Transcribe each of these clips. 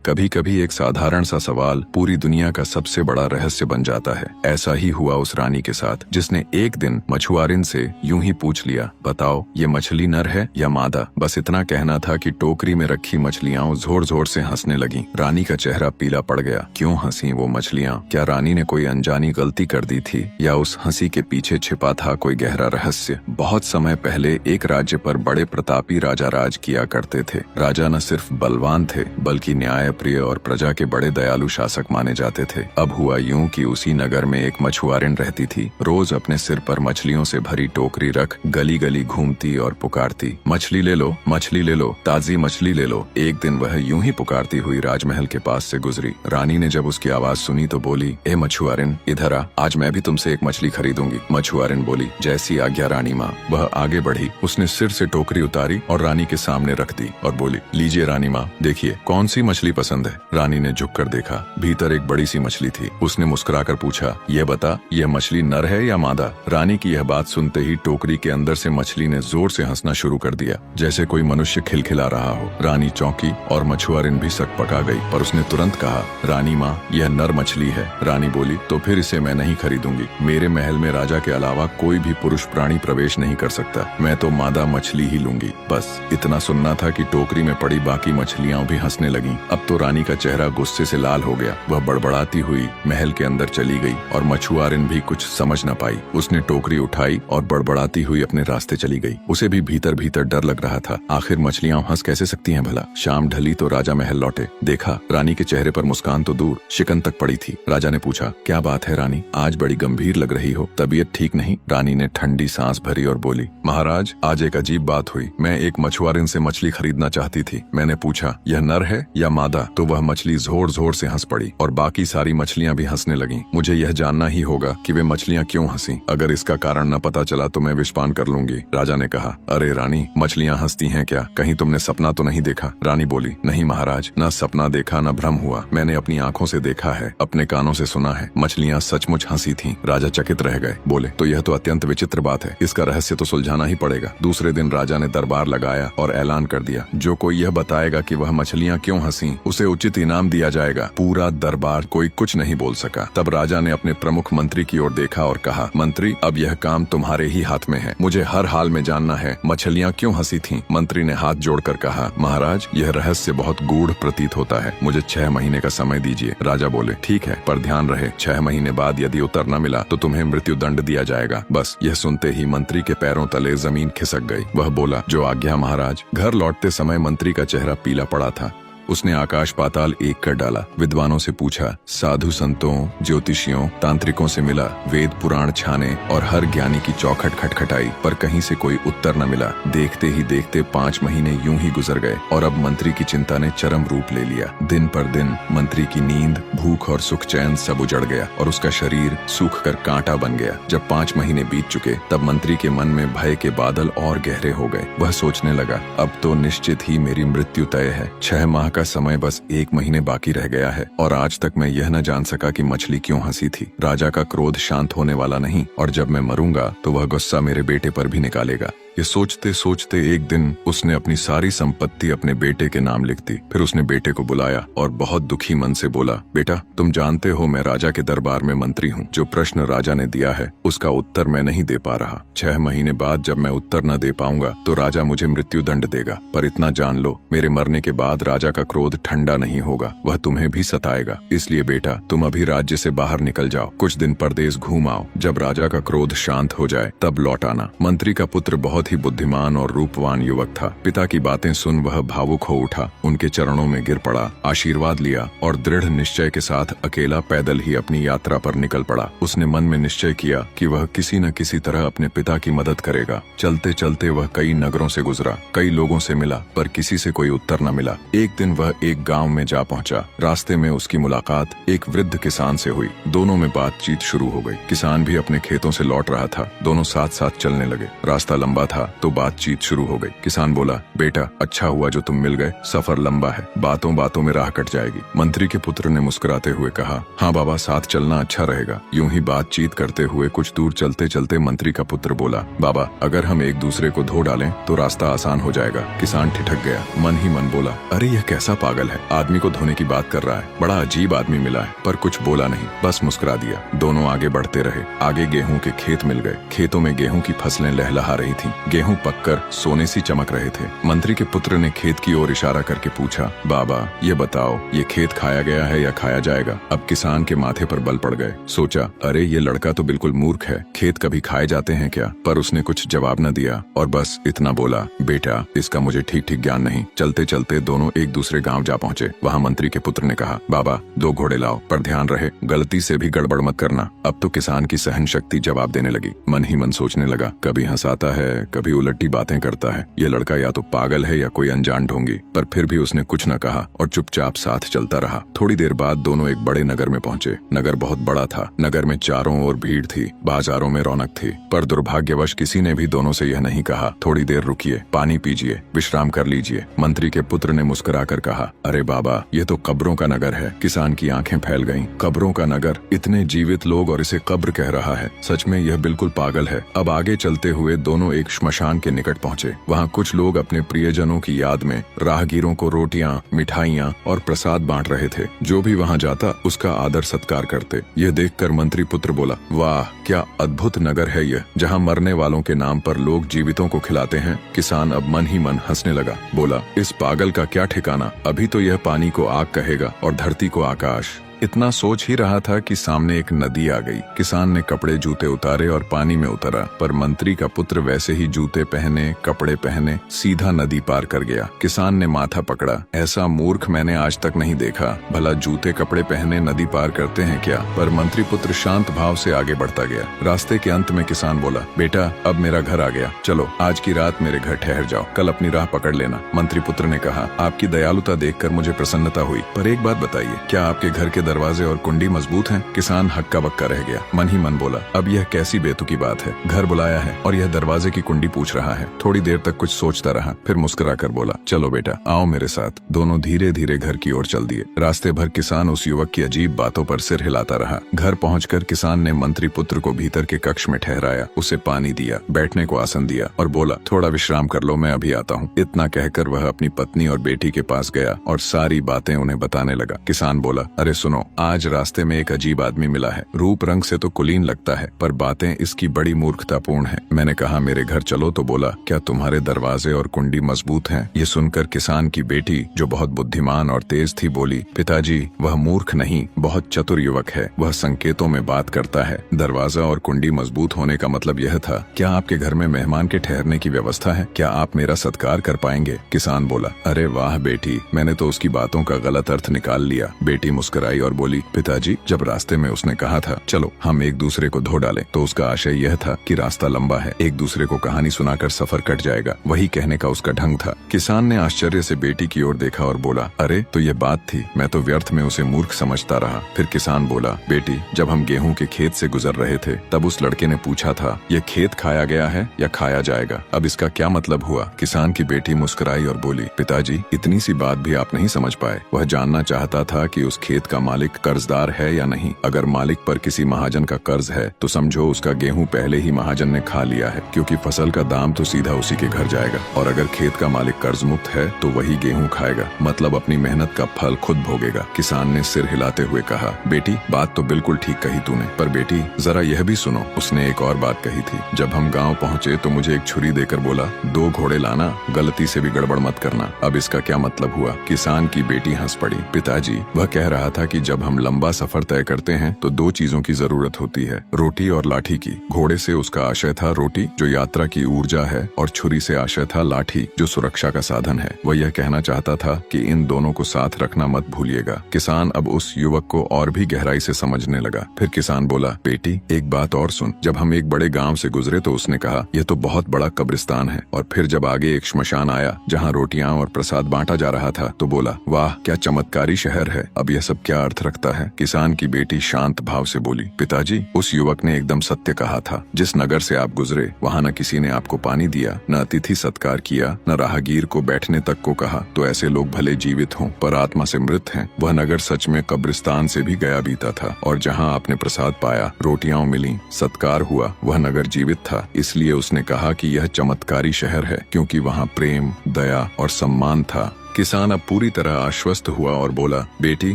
कभी कभी एक साधारण सा सवाल पूरी दुनिया का सबसे बड़ा रहस्य बन जाता है। ऐसा ही हुआ उस रानी के साथ, जिसने एक दिन मछुआरिन से यूं ही पूछ लिया, बताओ ये मछली नर है या मादा। बस इतना कहना था कि टोकरी में रखी मछलियां जोर जोर से हंसने लगीं। रानी का चेहरा पीला पड़ गया। क्यों हंसी वो मछलियां? क्या रानी ने कोई अनजानी गलती कर दी थी, या उस हंसी के पीछे छिपा था कोई गहरा रहस्य? बहुत समय पहले एक राज्य पर बड़े प्रतापी राजा राज किया करते थे। राजा न सिर्फ बलवान थे, बल्कि न्याय प्रिय और प्रजा के बड़े दयालु शासक माने जाते थे। अब हुआ यूं कि उसी नगर में एक मछुआरिन रहती थी। रोज अपने सिर पर मछलियों से भरी टोकरी रख गली गली घूमती और पुकारती, मछली ले लो, मछली ले लो, ताजी मछली ले लो। एक दिन वह यूं ही पुकारती हुई राजमहल के पास से गुजरी। रानी ने जब उसकी आवाज सुनी तो बोली, ए मछुआरिन, इधर आ, आज मैं भी तुमसे एक मछली खरीदूंगी। मछुआरिन बोली, जैसी आज्ञा रानी माँ। वह आगे बढ़ी, उसने सिर से टोकरी उतारी और रानी के सामने रख दी और बोली, लीजिए रानी माँ, देखिए कौन सी मछली पसंद है। रानी ने झुककर देखा, भीतर एक बड़ी सी मछली थी। उसने मुस्कुराकर पूछा, ये बता, यह मछली नर है या मादा? रानी की यह बात सुनते ही टोकरी के अंदर से मछली ने जोर से हंसना शुरू कर दिया, जैसे कोई मनुष्य खिलखिला रहा हो। रानी चौंकी और मछुआरिन भी सकपका गई, पर उसने तुरंत कहा, रानी माँ, यह नर मछली है। रानी बोली, तो फिर इसे मैं नहीं खरीदूंगी। मेरे महल में राजा के अलावा कोई भी पुरुष प्राणी प्रवेश नहीं कर सकता। मैं तो मादा मछली ही लूंगी। बस इतना सुनना था कि टोकरी में पड़ी बाकी मछलियां भी हंसने लगीं। अब तो रानी का चेहरा गुस्से से लाल हो गया। वह बड़बड़ाती हुई महल के अंदर चली गई और मछुआरिन भी कुछ समझ न पाई। उसने टोकरी उठाई और बड़बड़ाती हुई अपने रास्ते चली गई। उसे भी भीतर भीतर डर लग रहा था, आखिर मछलियां हंस कैसे सकती हैं भला। शाम ढली तो राजा महल लौटे। देखा, रानी के चेहरे पर मुस्कान तो दूर, शिकन तक पड़ी थी। राजा ने पूछा, क्या बात है रानी, आज बड़ी गंभीर लग रही हो, तबीयत ठीक नहीं? रानी ने ठंडी सांस भरी और बोली, महाराज, आज एक अजीब बात हुई। मैं एक मछुआरिन से मछली खरीदना चाहती थी। मैंने पूछा, यह नर है या मादा? तो वह मछली जोर जोर से हंस पड़ी और बाकी सारी मछलियां भी हंसने लगीं। मुझे यह जानना ही होगा कि वे मछलियां क्यों हंसी। अगर इसका कारण न पता चला तो मैं विषपान कर लूंगी। राजा ने कहा, अरे रानी, मछलियां हंसती हैं क्या? कहीं तुमने सपना तो नहीं देखा? रानी बोली, नहीं महाराज, न सपना देखा न भ्रम हुआ। मैंने अपनी आंखों से देखा है, अपने कानों से सुना है। मछलियां सचमुच हंसी थीं। राजा चकित रह गए। बोले, तो यह तो अत्यंत विचित्र बात है। इसका रहस्य तो सुलझाना ही पड़ेगा। दूसरे दिन राजा ने दरबार लगाया और ऐलान कर दिया, जो कोई यह बताएगा कि वह मछलियां क्यों हंसी, उसे उचित इनाम दिया जाएगा। पूरा दरबार, कोई कुछ नहीं बोल सका। तब राजा ने अपने प्रमुख मंत्री की ओर देखा और कहा, मंत्री, अब यह काम तुम्हारे ही हाथ में है। मुझे हर हाल में जानना है, मछलियां क्यों हंसी थीं। मंत्री ने हाथ जोड़कर कहा, महाराज, यह रहस्य बहुत गूढ़ प्रतीत होता है। मुझे 6 महीने का समय दीजिए। राजा बोले, ठीक है, पर ध्यान रहे, 6 महीने बाद यदि उत्तर न मिला तो तुम्हें मृत्यु दंड दिया जाएगा। बस यह सुनते ही मंत्री के पैरों तले जमीन खिसक गई। वह बोला, जो आज्ञा महाराज। घर लौटते समय मंत्री का चेहरा पीला पड़ा था। उसने आकाश पाताल एक कर डाला। विद्वानों से पूछा, साधु संतों, ज्योतिषियों, तांत्रिकों से मिला, वेद पुराण छाने और हर ज्ञानी की चौखट खटखटाई, पर कहीं से कोई उत्तर न मिला। देखते ही देखते 5 महीने यूं ही गुजर गए और अब मंत्री की चिंता ने चरम रूप ले लिया। दिन पर दिन मंत्री की नींद, भूख और सुख चैन सब उजड़ गया और उसका शरीर सूख कर कांटा बन गया। जब 5 महीने बीत चुके तब मंत्री के मन में भय के बादल और गहरे हो गए। वह सोचने लगा, अब तो निश्चित ही मेरी मृत्यु तय है। 6 माह का समय बस 1 महीने बाकी रह गया है और आज तक मैं यह न जान सका कि मछली क्यों हंसी थी। राजा का क्रोध शांत होने वाला नहीं और जब मैं मरूंगा तो वह गुस्सा मेरे बेटे पर भी निकालेगा। ये सोचते सोचते एक दिन उसने अपनी सारी संपत्ति अपने बेटे के नाम लिख दी। फिर उसने बेटे को बुलाया और बहुत दुखी मन से बोला, बेटा, तुम जानते हो मैं राजा के दरबार में मंत्री हूँ। जो प्रश्न राजा ने दिया है उसका उत्तर मैं नहीं दे पा रहा। 6 महीने बाद जब मैं उत्तर न दे पाऊंगा तो राजा मुझे मृत्यु दंड देगा। पर इतना जान लो, मेरे मरने के बाद राजा का क्रोध ठंडा नहीं होगा, वह तुम्हें भी सताएगा। इसलिए बेटा, तुम अभी राज्य से बाहर निकल जाओ, कुछ दिन परदेश घूम आओ। जब राजा का क्रोध शांत हो जाए तब लौट आना। मंत्री का पुत्र बहुत ही बुद्धिमान और रूपवान युवक था। पिता की बातें सुन वह भावुक हो उठा, उनके चरणों में गिर पड़ा, आशीर्वाद लिया और दृढ़ निश्चय के साथ अकेला पैदल ही अपनी यात्रा पर निकल पड़ा। उसने मन में निश्चय किया कि वह किसी न किसी तरह अपने पिता की मदद करेगा। चलते चलते वह कई नगरों से गुजरा, कई लोगों से मिला, पर किसी से कोई उत्तर न मिला। एक दिन वह एक गांव में जा पहुंचा। रास्ते में उसकी मुलाकात एक वृद्ध किसान से हुई। दोनों में बातचीत शुरू हो गई। किसान भी अपने खेतों से लौट रहा था। दोनों साथ साथ चलने लगे। रास्ता लंबा था तो बातचीत शुरू हो गई। किसान बोला, बेटा अच्छा हुआ जो तुम मिल गए, सफर लंबा है, बातों बातों में राह कट जाएगी। मंत्री के पुत्र ने मुस्कुराते हुए कहा, हाँ बाबा, साथ चलना अच्छा रहेगा। यूं ही बातचीत करते हुए कुछ दूर चलते चलते मंत्री का पुत्र बोला, बाबा अगर हम एक दूसरे को धो डालें तो रास्ता आसान हो जाएगा। किसान ठिठक गया, मन ही मन बोला, अरे यह कैसा पागल है, आदमी को धोने की बात कर रहा है। बड़ा अजीब आदमी मिला है, पर कुछ बोला नहीं, बस मुस्कुरा दिया। दोनों आगे बढ़ते रहे। आगे गेहूं के खेत मिल गए। खेतों में गेहूं की फसलें लहलहा रही थीं। गेहूं पककर सोने सी चमक रहे थे। मंत्री के पुत्र ने खेत की ओर इशारा करके पूछा, बाबा ये बताओ, ये खेत खाया गया है या खाया जाएगा? अब किसान के माथे पर बल पड़ गए। सोचा, अरे ये लड़का तो बिल्कुल मूर्ख है, खेत कभी खाए जाते हैं क्या? पर उसने कुछ जवाब न दिया और बस इतना बोला, बेटा इसका मुझे ठीक ठीक ज्ञान नहीं। चलते चलते दोनों एक दूसरे गाँव जा पहुँचे। वहाँ मंत्री के पुत्र ने कहा, बाबा 2 घोड़े लाओ, पर ध्यान रहे गलती से भी गड़बड़ मत करना। अब तो किसान की सहन शक्ति जवाब देने लगी। मन ही मन सोचने लगा, कभी हंसाता है, कभी उलटी बातें करता है, ये लड़का या तो पागल है या कोई अनजान ढोंगी। पर फिर भी उसने कुछ न कहा और चुपचाप साथ चलता रहा। थोड़ी देर बाद दोनों एक बड़े नगर में पहुंचे। नगर बहुत बड़ा था। नगर में चारों ओर भीड़ थी, बाजारों में रौनक थी। पर दुर्भाग्यवश किसी ने भी दोनों से यह नहीं कहा, थोड़ी देर रुकिए, पानी पीजिए, विश्राम कर लीजिए। मंत्री के पुत्र ने मुस्कुरा कर कहा, अरे बाबा ये तो कब्रों का नगर है। किसान की आंखें फैल गईं। कब्रों का नगर, इतने जीवित लोग और इसे कब्र कह रहा है, सच में यह बिल्कुल पागल है। अब आगे चलते हुए दोनों एक श्मशान के निकट पहुंचे। वहां कुछ लोग अपने प्रियजनों की याद में राहगीरों को रोटियां, मिठाइयां और प्रसाद बांट रहे थे। जो भी वहां जाता उसका आदर सत्कार करते। यह देखकर मंत्री पुत्र बोला, वाह क्या अद्भुत नगर है यह, जहां मरने वालों के नाम पर लोग जीवितों को खिलाते हैं। किसान अब मन ही मन हंसने लगा। बोला, इस पागल का क्या ठिकाना, अभी तो यह पानी को आग कहेगा और धरती को आकाश। इतना सोच ही रहा था कि सामने एक नदी आ गई। किसान ने कपड़े जूते उतारे और पानी में उतरा, पर मंत्री का पुत्र वैसे ही जूते पहने, कपड़े पहने सीधा नदी पार कर गया। किसान ने माथा पकड़ा, ऐसा मूर्ख मैंने आज तक नहीं देखा। भला जूते कपड़े पहने नदी पार करते हैं क्या? पर मंत्री पुत्र शांत भाव से आगे बढ़ता गया। रास्ते के अंत में किसान बोला, बेटा अब मेरा घर आ गया, चलो आज की रात मेरे घर ठहर जाओ, कल अपनी राह पकड़ लेना। मंत्री पुत्र ने कहा, आपकी दयालुता देखकर मुझे प्रसन्नता हुई, पर एक बात बताइए, क्या आपके घर के दरवाजे और कुंडी मजबूत हैं? किसान हक्का बक्का रह गया। मन ही मन बोला, अब यह कैसी बेतुकी बात है, घर बुलाया है और यह दरवाजे की कुंडी पूछ रहा है। थोड़ी देर तक कुछ सोचता रहा, फिर मुस्कुरा कर बोला, चलो बेटा आओ मेरे साथ। दोनों धीरे धीरे घर की ओर चल दिए। रास्ते भर किसान उस युवक की अजीब बातों पर सिर हिलाता रहा। घर पहुंचकर किसान ने मंत्री पुत्र को भीतर के कक्ष में ठहराया, उसे पानी दिया, बैठने को आसन दिया और बोला, थोड़ा विश्राम कर लो, मैं अभी आता हूँ। इतना कहकर वह अपनी पत्नी और बेटी के पास गया और सारी बातें उन्हें बताने लगा। किसान बोला, अरे सुनो, आज रास्ते में एक अजीब आदमी मिला है। रूप रंग से तो कुलीन लगता है, पर बातें इसकी बड़ी मूर्खतापूर्ण है। मैंने कहा मेरे घर चलो तो बोला, क्या तुम्हारे दरवाजे और कुंडी मजबूत हैं? ये सुनकर किसान की बेटी, जो बहुत बुद्धिमान और तेज थी, बोली, पिताजी वह मूर्ख नहीं, बहुत चतुर युवक है, वह संकेतों में बात करता है। दरवाजा और कुंडी मजबूत होने का मतलब यह था। क्या आपके घर में मेहमान के ठहरने की व्यवस्था है? क्या आप मेरा सत्कार कर पाएंगे? किसान बोला, अरे वाह बेटी, मैंने तो उसकी बातों का गलत अर्थ निकाल लिया। बेटी मुस्कुराई और बोली, पिताजी जब रास्ते में उसने कहा था चलो हम एक दूसरे को धो डालें, तो उसका आशय यह था कि रास्ता लंबा है, एक दूसरे को कहानी सुनाकर सफर कट जाएगा। वही कहने का उसका ढंग था। किसान ने आश्चर्य से बेटी की ओर देखा और बोला, अरे तो ये बात थी, मैं तो व्यर्थ में उसे मूर्ख समझता रहा। फिर किसान बोला, बेटी जब हम गेहूं के खेत से गुजर रहे थे तब उस लड़के ने पूछा था, ये खेत खाया गया है या खाया जाएगा? अब इसका क्या मतलब हुआ? किसान की बेटी मुस्कुराई और बोली, पिताजी इतनी सी बात भी आप नहीं समझ पाए। वह जानना चाहता था कि उस खेत का मालिक कर्जदार है या नहीं। अगर मालिक पर किसी महाजन का कर्ज है तो समझो उसका गेहूं पहले ही महाजन ने खा लिया है, क्योंकि फसल का दाम तो सीधा उसी के घर जाएगा। और अगर खेत का मालिक कर्ज मुक्त है तो वही गेहूं खाएगा, मतलब अपनी मेहनत का फल खुद भोगेगा। किसान ने सिर हिलाते हुए कहा, बेटी बात तो बिल्कुल ठीक कही तूने, पर बेटी जरा यह भी सुनो। उसने एक और बात कही थी। जब हम गाँव पहुँचे तो मुझे एक छुरी देकर बोला, 2 घोड़े लाना, गलती से भी गड़बड़ मत करना। अब इसका क्या मतलब हुआ? किसान की बेटी हंस पड़ी। पिताजी वह कह रहा था कि जब हम लंबा सफर तय करते हैं तो 2 चीजों की जरूरत होती है, रोटी और लाठी की। घोड़े से उसका आशय था रोटी, जो यात्रा की ऊर्जा है, और छुरी से आशय था लाठी, जो सुरक्षा का साधन है। वह यह कहना चाहता था कि इन दोनों को साथ रखना मत भूलिएगा। किसान अब उस युवक को और भी गहराई से समझने लगा। फिर किसान बोला, बेटी एक बात और सुन। जब हम एक बड़े गांव से गुजरे तो उसने कहा, यह तो बहुत बड़ा कब्रिस्तान है। और फिर जब आगे एक श्मशान आया जहाँ रोटियां और प्रसाद बांटा जा रहा था तो बोला, वाह क्या चमत्कारी शहर है। अब यह सब क्या अर्थ रखता है। किसान की बेटी शांत भाव से बोली, पिताजी, उस युवक ने एकदम सत्य कहा था। जिस नगर से आप गुजरे वहाँ न किसी ने आपको पानी दिया, न अतिथि सत्कार किया, न राहगीर को बैठने तक को कहा। तो ऐसे लोग भले जीवित हों पर आत्मा से मृत हैं। वह नगर सच में कब्रिस्तान से भी गया बीता था। और जहाँ आपने प्रसाद पाया, रोटियां मिली, सत्कार हुआ, वह नगर जीवित था। इसलिए उसने कहा कि यह चमत्कारी शहर है, क्योंकि वहाँ प्रेम, दया और सम्मान था। किसान अब पूरी तरह आश्वस्त हुआ और बोला, बेटी,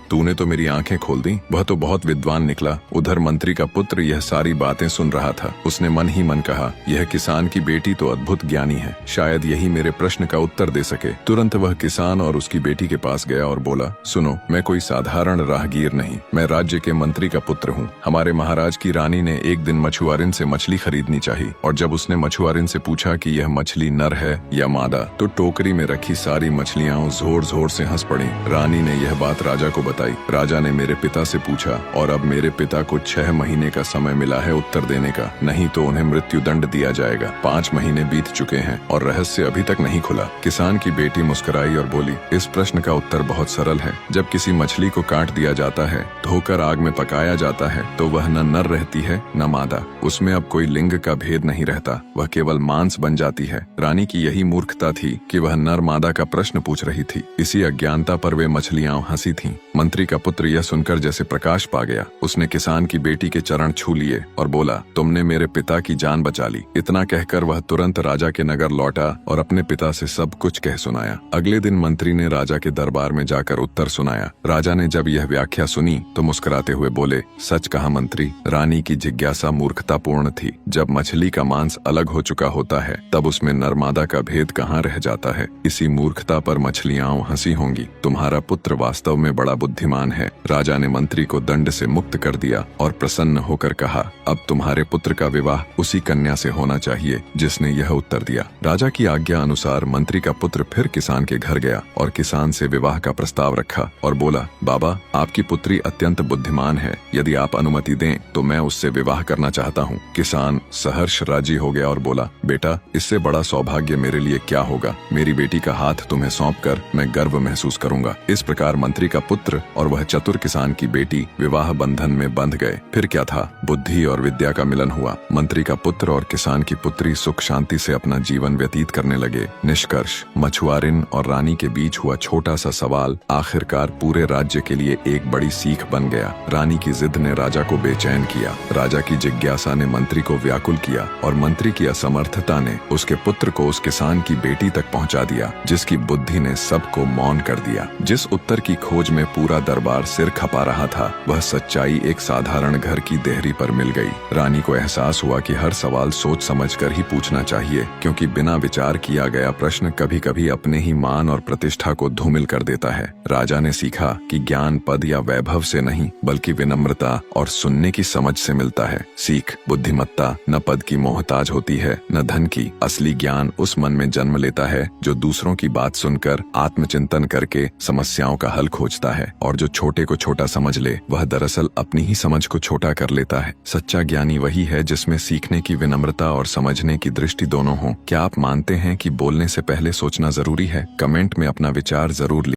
तूने तो मेरी आंखें खोल दी। वह तो बहुत विद्वान निकला। उधर मंत्री का पुत्र यह सारी बातें सुन रहा था। उसने मन ही मन कहा, यह किसान की बेटी तो अद्भुत ज्ञानी है, शायद यही मेरे प्रश्न का उत्तर दे सके। तुरंत वह किसान और उसकी बेटी के पास गया और बोला, सुनो, मैं कोई साधारण राहगीर नहीं, मैं राज्य के मंत्री का पुत्र हूँ। हमारे महाराज की रानी ने एक दिन मछुआरिन से मछली खरीदनी चाहिए, और जब उसने मछुआरिन से पूछा कि यह मछली नर है या मादा, तो टोकरी में रखी सारी मछलियाँ जोर जोर से हंस पड़ी। रानी ने यह बात राजा को बताई। राजा ने मेरे पिता से पूछा, और अब मेरे पिता को 6 महीने का समय मिला है उत्तर देने का, नहीं तो उन्हें मृत्यु दंड दिया जाएगा। 5 महीने बीत चुके हैं और रहस्य अभी तक नहीं खुला। किसान की बेटी मुस्कुराई और बोली, इस प्रश्न का उत्तर बहुत सरल है। जब किसी मछली को काट दिया जाता है, धोकर आग में पकाया जाता है, तो वह न नर रहती है न मादा। उसमें अब कोई लिंग का भेद नहीं रहता, वह केवल मांस बन जाती है। रानी की यही मूर्खता थी कि वह नर मादा का प्रश्न पूछ रही थी। इसी अज्ञानता पर वे मछलियां हंसी थीं। मंत्री का पुत्र यह सुनकर जैसे प्रकाश पा गया। उसने किसान की बेटी के चरण छू लिए और बोला, तुमने मेरे पिता की जान बचा ली। इतना कहकर वह तुरंत राजा के नगर लौटा और अपने पिता से सब कुछ कह सुनाया। अगले दिन मंत्री ने राजा के दरबार में जाकर उत्तर सुनाया। राजा ने जब यह व्याख्या सुनी तो मुस्कुराते हुए बोले, सच कहा मंत्री, रानी की जिज्ञासा मूर्खतापूर्ण थी। जब मछली का मांस अलग हो चुका होता है, तब उसमें नरमादा का भेद कहाँ रह जाता है। इसी मूर्खता पर मछलियां हंसी होंगी। तुम्हारा पुत्र वास्तव में बड़ा बुद्धिमान है। राजा ने मंत्री को दंड से मुक्त कर दिया और प्रसन्न होकर कहा, अब तुम्हारे पुत्र का विवाह उसी कन्या से होना चाहिए जिसने यह उत्तर दिया। राजा की आज्ञा अनुसार मंत्री का पुत्र फिर किसान के घर गया और किसान से विवाह का प्रस्ताव रखा और बोला, बाबा, आपकी पुत्री अत्यंत बुद्धिमान है। यदि आप अनुमति दें तो मैं उससे विवाह करना चाहता हूँ। किसान सहर्ष राजी हो गया और बोला, बेटा, इससे बड़ा सौभाग्य मेरे लिए क्या होगा। मेरी बेटी का हाथ तुम्हें सौंपकर मैं गर्व महसूस करूंगा। इस प्रकार मंत्री का पुत्र और वह चतुर किसान की बेटी विवाह बंधन में बंध गए। फिर क्या था, बुद्धि और विद्या का मिलन हुआ। मंत्री का पुत्र और किसान की पुत्री सुख शांति से अपना जीवन व्यतीत करने लगे। निष्कर्ष, मछुआरिन और रानी के बीच हुआ छोटा सा सवाल आखिरकार पूरे राज्य के लिए एक बड़ी सीख बन गया। रानी की जिद ने राजा को बेचैन किया, राजा की जिज्ञासा ने मंत्री को व्याकुल किया, और मंत्री की असमर्थता ने उसके पुत्र को उस किसान की बेटी तक पहुंचा दिया, जिसकी बुद्धि ने सबको मौन कर दिया। जिस उत्तर की खोज में पूरा दरबार सिर खपा रहा था, वह सच्चाई एक साधारण घर की देहरी पर मिल गई। रानी को एहसास हुआ कि हर सवाल सोच समझकर ही पूछना चाहिए, क्योंकि बिना विचार किया गया प्रश्न कभी कभी अपने ही मान और प्रतिष्ठा को धूमिल कर देता है। राजा ने सीखा कि ज्ञान पद या वैभव से नहीं, बल्कि विनम्रता और सुनने की समझ से मिलता है। सीख, बुद्धिमत्ता न पद की मोहताज होती है न धन की। असली ज्ञान उस मन में जन्म लेता है जो दूसरों की बात सुनकर आत्मचिंतन करके समस्याओं का हल खोजता है, और जो छोटे को छोटा समझ ले वह दरअसल अपनी ही समझ को छोटा कर लेता है। सच्चा ज्ञानी वही है जिसमें सीखने की विनम्रता और समझने की दृष्टि दोनों हो। क्या आप मानते हैं कि बोलने से पहले सोचना जरूरी है? कमेंट में अपना विचार जरूर